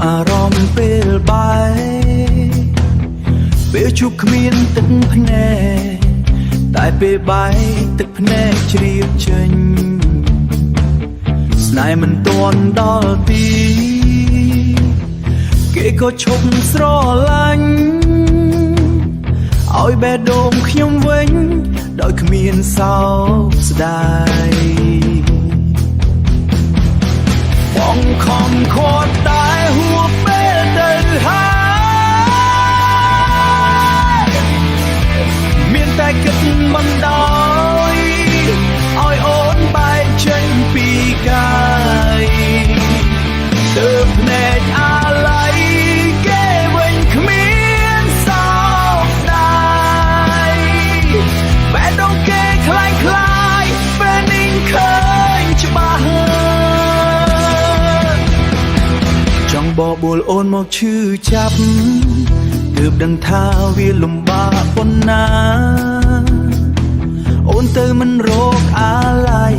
អារម្មណ៍ពេលបាយពេលជួបគ្មានទឹកភ្នែកតែពេលបាយទឹកភ្នែកជ្រាបចេញស្នេហ៍មិនទាន់ដល់ទីគេក៏ឈប់ស្រឡាញ់ឲ្យបេះដូងខ្ញុំវិញដោយគ្មានសោកស្ដាយបងខំខាត់តែហួសពេលទៅហើយមានតែគិតមិនដោយឲ្យអូនបែកចេញពីកាយទើបភ្នែកអាឡ័យគេវិញគ្មានសោកស្ដាយបែរដងគេខ្លាយខ្លាយពេលនេះឃើញច្បាស់ចង់បបួលអូនមកឈឺចាប់ទើបដឹងថាវាលំបាកប៉ុណ្ណាអូនទៅមិនរកអាឡ័យ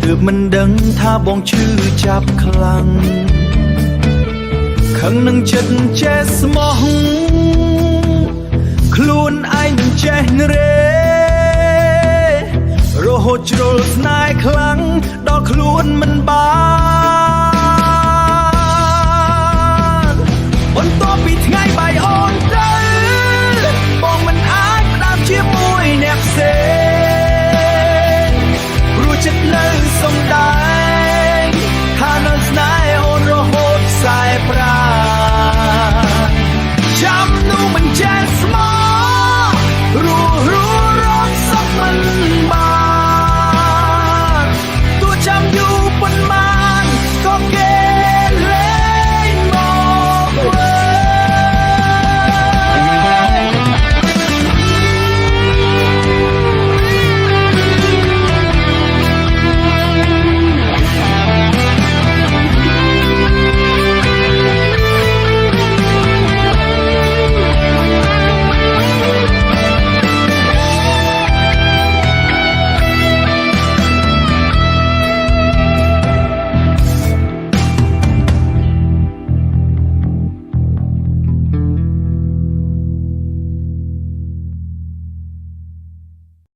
ទើបមិនដឹងថាបងឈឺចាប់ខ្លាំងខឹងនឹងចិត្តចេះស្មោះខ្លួនឯងចេះរេរហូតជ្រុលស្នេហ៍ខ្លាំងដល់ខ្លួនមិនបានបន្ទាប់ពីថ្ងៃបាយអូន